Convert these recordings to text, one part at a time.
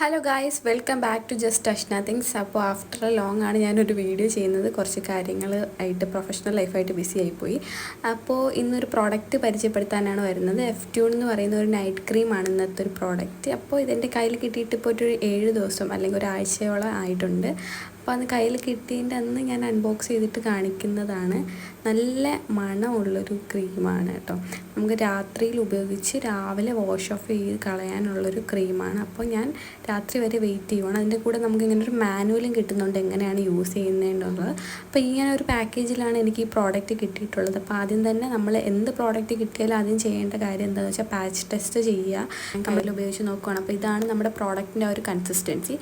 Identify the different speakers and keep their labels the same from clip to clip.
Speaker 1: Hello guys, welcome back to just touch nothings. അപ്പോൾ after long ആണ് ഞാനൊരു video ചെയ്യുന്നത്. കുറച്ച് കാര്യങ്ങൾ ആയിട്ട് പ്രൊഫഷണൽ ലൈഫായിട്ട് ബിസി ആയിപ്പോയി. അപ്പോൾ ഇന്നൊരു പ്രോഡക്റ്റ് പരിചയപ്പെടുത്താനാണ് വരുന്നത്. F-Tune എന്ന് പറയുന്ന ഒരു നൈറ്റ് ക്രീമാണ് ഇന്നത്തെ ഒരു പ്രോഡക്റ്റ്. അപ്പോൾ ഇതെൻ്റെ കയ്യിൽ കിട്ടിയിട്ട് ഇപ്പോൾ ഒരു 7 ദിവസം അല്ലെങ്കിൽ ഒരാഴ്ചയോളം ആയിട്ടുണ്ട്. അപ്പോൾ അന്ന് കയ്യിൽ കിട്ടിയതിൻ്റെ അന്ന് ഞാൻ അൺബോക്സ് ചെയ്തിട്ട് കാണിക്കുന്നതാണ്. നല്ല മണമുള്ളൊരു ക്രീമാണ് കേട്ടോ. നമുക്ക് രാത്രിയിൽ ഉപയോഗിച്ച് രാവിലെ വാഷ് ഓഫ് ചെയ്ത് കളയാനുള്ളൊരു ക്രീമാണ്. അപ്പോൾ ഞാൻ രാത്രി വരെ വെയിറ്റ് ചെയ്യുവാണ്. അതിൻ്റെ കൂടെ നമുക്ക് ഇങ്ങനെ ഒരു മാനുവലും കിട്ടുന്നുണ്ട് എങ്ങനെയാണ് യൂസ് ചെയ്യുന്നതെന്നുള്ളത്. അപ്പോൾ ഇങ്ങനെ ഒരു പാക്കേജിലാണ് എനിക്ക് ഈ പ്രോഡക്റ്റ് കിട്ടിയിട്ടുള്ളത്. അപ്പോൾ ആദ്യം തന്നെ നമ്മൾ എന്ത് പ്രോഡക്റ്റ് കിട്ടിയാലും ആദ്യം ചെയ്യേണ്ട കാര്യം എന്താണെന്ന് വെച്ചാൽ പാച്ച് ടെസ്റ്റ് ചെയ്യുക. കമ്മൽ ഉപയോഗിച്ച് നോക്കുകയാണ്. അപ്പോൾ ഇതാണ് നമ്മുടെ പ്രോഡക്റ്റിൻ്റെ ഒരു കൺസിസ്റ്റൻസി.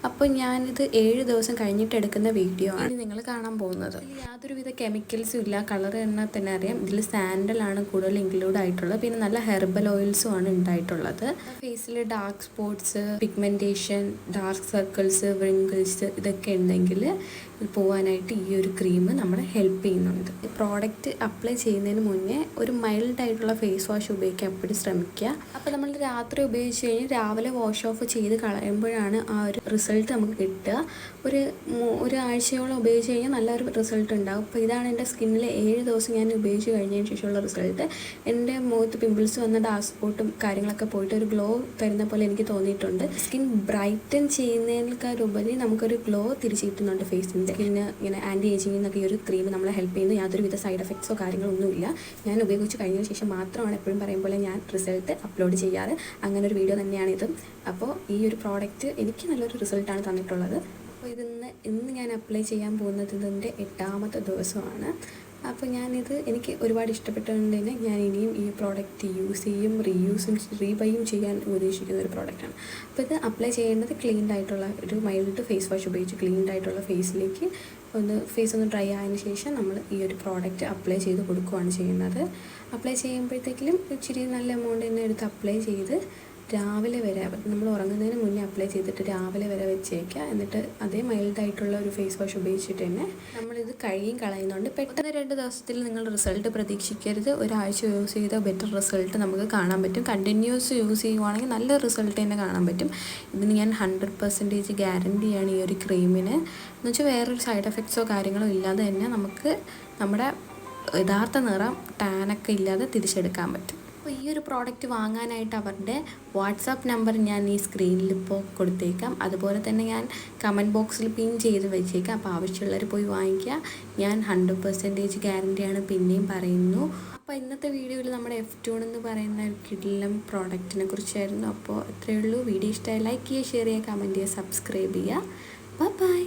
Speaker 1: അപ്പോൾ ഞാനിത് 7 ദിവസം കഴിഞ്ഞിട്ട് എടുക്കുന്ന വീഡിയോ ആണ് നിങ്ങൾ കാണാൻ പോകുന്നത്. യാതൊരുവിധ കെമിക്കൽസും ഇല്ല. കളർ എന്നാൽ തന്നെ അറിയാം. ഇതിൽ സാൻഡലാണ് കൂടുതൽ ഇൻക്ലൂഡ് ആയിട്ടുള്ളത്. പിന്നെ നല്ല ഹെർബൽ ഓയിൽസും ആണ് ഉണ്ടായിട്ടുള്ളത്. ഫേസിൽ dark spots, pigmentation, dark circles, wrinkles ഇതൊക്കെ ഉണ്ടെങ്കിൽ പോകാനായിട്ട് ഈ ഒരു ക്രീം നമ്മളെ ഹെൽപ്പ് ചെയ്യുന്നുണ്ട്. ഈ പ്രോഡക്റ്റ് അപ്ലൈ ചെയ്യുന്നതിന് മുന്നേ ഒരു മൈൽഡ് ആയിട്ടുള്ള ഫേസ് വാഷ് ഉപയോഗിക്കാൻ എപ്പോഴും ശ്രമിക്കുക. അപ്പോൾ നമ്മൾ രാത്രി ഉപയോഗിച്ച് കഴിഞ്ഞ് രാവിലെ വാഷ് ഓഫ് ചെയ്ത് കളയുമ്പോഴാണ് ആ ഒരു റിസൾട്ട് നമുക്ക് കിട്ടുക. ഒരു ആഴ്ചയോളം ഉപയോഗിച്ച് കഴിഞ്ഞാൽ നല്ലൊരു റിസൾട്ട് ഉണ്ടാകും. അപ്പോൾ ഇതാണ് എൻ്റെ സ്കിന്നിൽ 7 ദിവസം ഞാൻ ഉപയോഗിച്ച് കഴിഞ്ഞതിന് ശേഷമുള്ള റിസൾട്ട്. എൻ്റെ മുഖത്ത് പിമ്പിൾസ് വന്ന ഡാർക്ക് സ്പോട്ടും കാര്യങ്ങളൊക്കെ പോയിട്ട് ഒരു ഗ്ലോ തരുന്ന പോലെ എനിക്ക് തോന്നിയിട്ടുണ്ട്. സ്കിൻ ബ്രൈറ്റൻ ചെയ്യുന്നതിനേക്കാളുപരി നമുക്കൊരു ഗ്ലോ തിരിച്ച് കിട്ടുന്നുണ്ട് ഫേസിൻ്റെ. സ്കിന്ന് ഇങ്ങനെ ആൻറ്റി ഏജിങ് എന്നൊക്കെ ഈ ഒരു ക്രീം നമ്മളെ ഹെൽപ്പ് ചെയ്യുന്നു. യാതൊരുവിധ സൈഡ് എഫക്ട്സോ കാര്യങ്ങളൊന്നുമില്ല. ഞാൻ ഉപയോഗിച്ച് കഴിഞ്ഞതിന് ശേഷം മാത്രമാണ് എപ്പോഴും പറയുമ്പോൾ ഞാൻ റിസൾട്ട് അപ്ലോഡ് ചെയ്യാറ്. അങ്ങനെ ഒരു വീഡിയോ തന്നെയാണിത്. അപ്പോൾ ഈ ഒരു പ്രോഡക്റ്റ് എനിക്ക് നല്ലൊരു റിസൾട്ടാണ് തന്നിട്ടുള്ളത്. അപ്പോൾ ഇന്ന് ഞാൻ അപ്ലൈ ചെയ്യാൻ പോകുന്നത് ഇതിൻ്റെ 8ാമത്തെ ദിവസമാണ്. അപ്പോൾ എനിക്ക് ഒരുപാട് ഇഷ്ടപ്പെട്ടതുകൊണ്ട് തന്നെ ഞാൻ ഇനിയും ഈ പ്രോഡക്റ്റ് യൂസ് ചെയ്യും, റീബൈയും ചെയ്യാൻ ഉദ്ദേശിക്കുന്ന ഒരു പ്രോഡക്റ്റാണ്. അപ്പോൾ ഇത് അപ്ലൈ ചെയ്യേണ്ടത് ക്ലീൻഡ് ആയിട്ടുള്ള ഒരു മൈൽഡ് ഫേസ് വാഷ് ഉപയോഗിച്ച് ക്ലീൻഡ് ആയിട്ടുള്ള ഫേസിലേക്ക് ഫേസ് ഒന്ന് ഡ്രൈ ആയതിനു ശേഷം നമ്മൾ ഈ ഒരു പ്രോഡക്റ്റ് അപ്ലൈ ചെയ്ത് കൊടുക്കുകയാണ് ചെയ്യുന്നത്. അപ്ലൈ ചെയ്യുമ്പോഴത്തേക്കും ഇച്ചിരി നല്ല എമൗണ്ട് തന്നെ എടുത്ത് അപ്ലൈ ചെയ്ത് രാവിലെ വരെ നമ്മൾ ഉറങ്ങുന്നതിന് മുന്നേ അപ്ലൈ ചെയ്തിട്ട് രാവിലെ വരെ വെച്ചേക്കുക. എന്നിട്ട് അതേ മൈൽഡായിട്ടുള്ള ഒരു ഫേസ് വാഷ് ഉപയോഗിച്ചിട്ട് തന്നെ നമ്മളിത് കളയുന്നുണ്ട്. പെട്ടെന്ന് 2 ദിവസത്തിൽ നിങ്ങൾ റിസൾട്ട് പ്രതീക്ഷിക്കരുത്. ഒരാഴ്ച യൂസ് ചെയ്ത ബെറ്റർ റിസൾട്ട് നമുക്ക് കാണാൻ പറ്റും. കണ്ടിന്യൂസ് യൂസ് ചെയ്യുവാണെങ്കിൽ നല്ല റിസൾട്ട് തന്നെ കാണാൻ പറ്റും. ഇതിന് ഞാൻ 100% ഗ്യാരണ്ടിയാണ് ഈ ഒരു ക്രീമിന്. എന്ന് വെച്ചാൽ വേറൊരു സൈഡ് എഫക്ട്സോ കാര്യങ്ങളോ ഇല്ലാതെ തന്നെ നമുക്ക് നമ്മുടെ യഥാർത്ഥ നിറം ടാനൊക്കെ ഇല്ലാതെ തിരിച്ചെടുക്കാൻ പറ്റും. അപ്പോൾ ഈ ഒരു പ്രോഡക്റ്റ് വാങ്ങാനായിട്ട് അവരുടെ വാട്സാപ്പ് നമ്പർ ഞാൻ ഈ സ്ക്രീനിൽ ഇപ്പോൾ കൊടുത്തേക്കാം. അതുപോലെ തന്നെ ഞാൻ കമൻറ്റ് ബോക്സിൽ പിൻ ചെയ്ത് വെച്ചേക്കാം. അപ്പോൾ ആവശ്യമുള്ളവർ പോയി വാങ്ങിക്കുക. ഞാൻ 100% ഗ്യാരണ്ടിയാണ് പിന്നെയും പറയുന്നു. അപ്പോൾ ഇന്നത്തെ വീഡിയോയിൽ നമ്മുടെ F-Tune എന്ന് പറയുന്ന ഒരു കിടിലൻ പ്രോഡക്റ്റിനെ കുറിച്ചായിരുന്നു. അപ്പോൾ ഇത്രയേ ഉള്ളൂ. വീഡിയോ ഇഷ്ടമായി ലൈക്ക് ചെയ്യുക, ഷെയർ ചെയ്യുക, കമൻറ്റ് ചെയ്യുക, സബ്സ്ക്രൈബ് ചെയ്യുക. ബൈ.